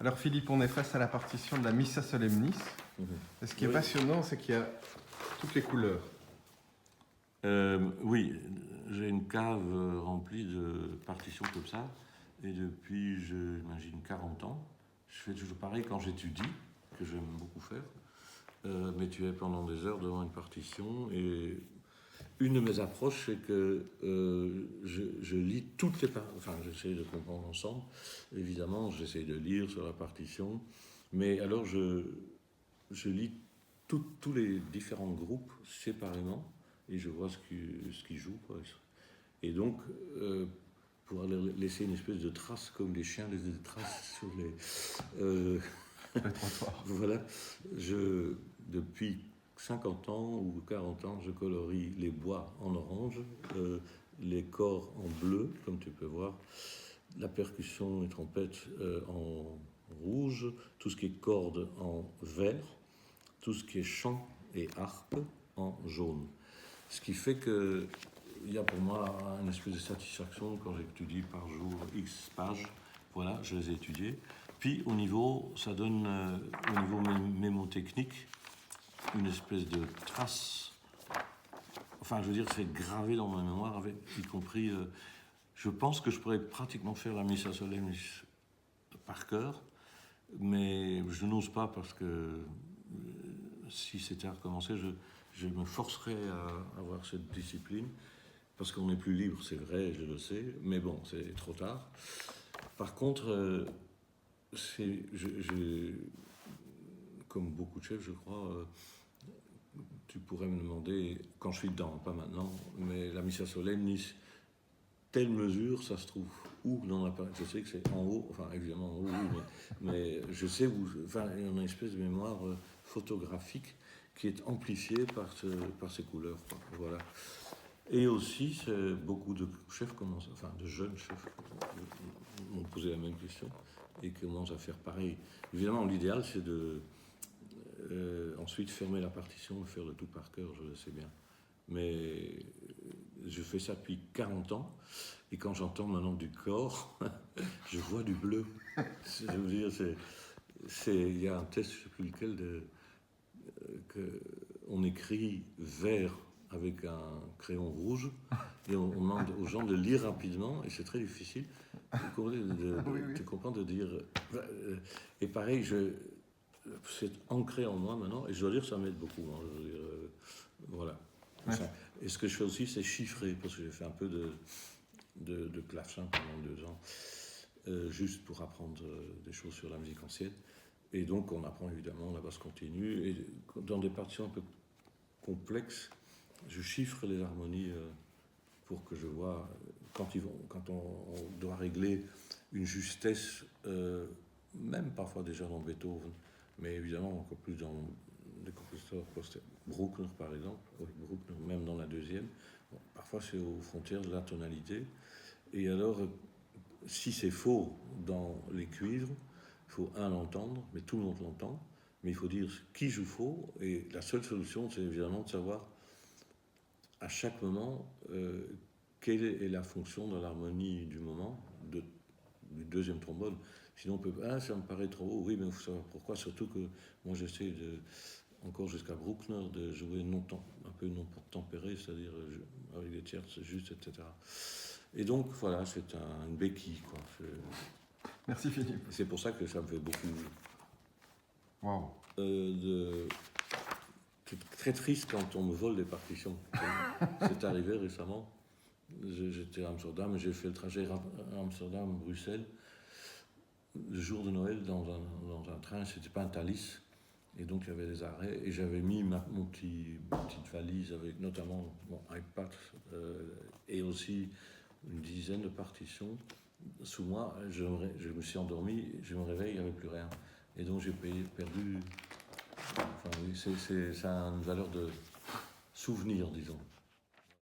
Alors Philippe, on est face à la partition de la Missa Solemnis. Et ce qui est passionnant, c'est qu'il y a toutes les couleurs. Oui, j'ai une cave remplie de partitions comme ça. Et depuis, j'imagine, 40 ans, je fais toujours pareil quand j'étudie, que j'aime beaucoup faire. Mais tu es pendant des heures devant une partition. Et une de mes approches, c'est que je lis toutes les partitions. Enfin, j'essaie de comprendre ensemble. Évidemment, j'essaie de lire sur la partition. Mais alors, je lis tous les différents groupes séparément. Et je vois ce qu'ils jouent. Quoi. Et donc, pour aller laisser une espèce de trace, comme les chiens laissent des traces sur les... voilà. Depuis 50 ans ou 40 ans, je colorie les bois en orange, les corps en bleu, comme tu peux voir, la percussion et trompette en rouge, tout ce qui est corde en vert, tout ce qui est chant et harpe en jaune. Ce qui fait que il y a pour moi une espèce de satisfaction quand j'étudie par jour X pages. Voilà, je les ai étudiées. Puis au niveau, ça donne au niveau mémotechnique une espèce de trace. Enfin, je veux dire, c'est gravé dans ma mémoire, y compris. Je pense que je pourrais pratiquement faire la Missa Solemnis par cœur, mais je n'ose pas parce que si c'était à recommencer, je me forcerais à avoir cette discipline, parce qu'on n'est plus libre, c'est vrai, je le sais, mais bon, c'est trop tard. Par contre, comme beaucoup de chefs, je crois, tu pourrais me demander, quand je suis dedans, pas maintenant, mais la Missa Solemnis, telle mesure, ça se trouve où dans la page. Je sais que c'est en haut, enfin évidemment en haut, oui, mais je sais où. Enfin, il y a une espèce de mémoire photographique qui est amplifiée par ces couleurs. Quoi. Voilà. Et aussi, beaucoup de chefs commencent, enfin de jeunes chefs, m'ont posé la même question et commencent à faire pareil. Évidemment, l'idéal, c'est de ensuite fermer la partition et faire le tout par cœur, je le sais bien. Mais je fais ça depuis 40 ans, et quand j'entends maintenant du corps, je vois du bleu. Je veux dire, il y a un test, je ne sais plus lequel, on écrit vert avec un crayon rouge, et on demande aux gens de lire rapidement, et c'est très difficile de comprendre, de dire... Et pareil, c'est ancré en moi maintenant, et je dois dire que ça m'aide beaucoup. Hein, je veux dire, voilà. Enfin, et ce que je fais aussi, c'est chiffrer, parce que j'ai fait un peu de clavecin pendant 2 ans, juste pour apprendre des choses sur la musique ancienne. Et donc, on apprend évidemment la basse continue. Et dans des partitions un peu complexes, je chiffre les harmonies pour que je vois, quand on doit régler une justesse, même parfois déjà dans Beethoven, mais évidemment encore plus dans des compositeurs Bruckner par exemple, Bruckner, même dans la deuxième. Bon, parfois c'est aux frontières de la tonalité. Et alors, si c'est faux dans les cuivres, il faut l'entendre, mais tout le monde l'entend, mais il faut dire qui joue faux, et la seule solution, c'est évidemment de savoir à chaque moment quelle est la fonction de l'harmonie du moment, du deuxième trombone. Sinon, on peut... Ah, ça me paraît trop haut. Oui, mais il faut savoir pourquoi. Surtout que moi, j'essaie encore jusqu'à Bruckner, de jouer un peu non tempéré, c'est-à-dire avec des tierces justes, etc. Et donc, voilà, c'est une béquille, quoi. Merci Philippe. C'est pour ça que ça me fait beaucoup... Wow. C'est très triste quand on me vole des partitions. C'est arrivé récemment. J'étais à Amsterdam et j'ai fait le trajet Amsterdam-Bruxelles le jour de Noël dans un train. C'était pas un Thalys, et donc il y avait des arrêts, et j'avais mis ma petite valise avec notamment mon iPad et aussi une dizaine de partitions sous moi. Je me suis endormi, je me réveille, il n'y avait plus rien, et donc j'ai perdu. Enfin, ça a une valeur de souvenir, disons.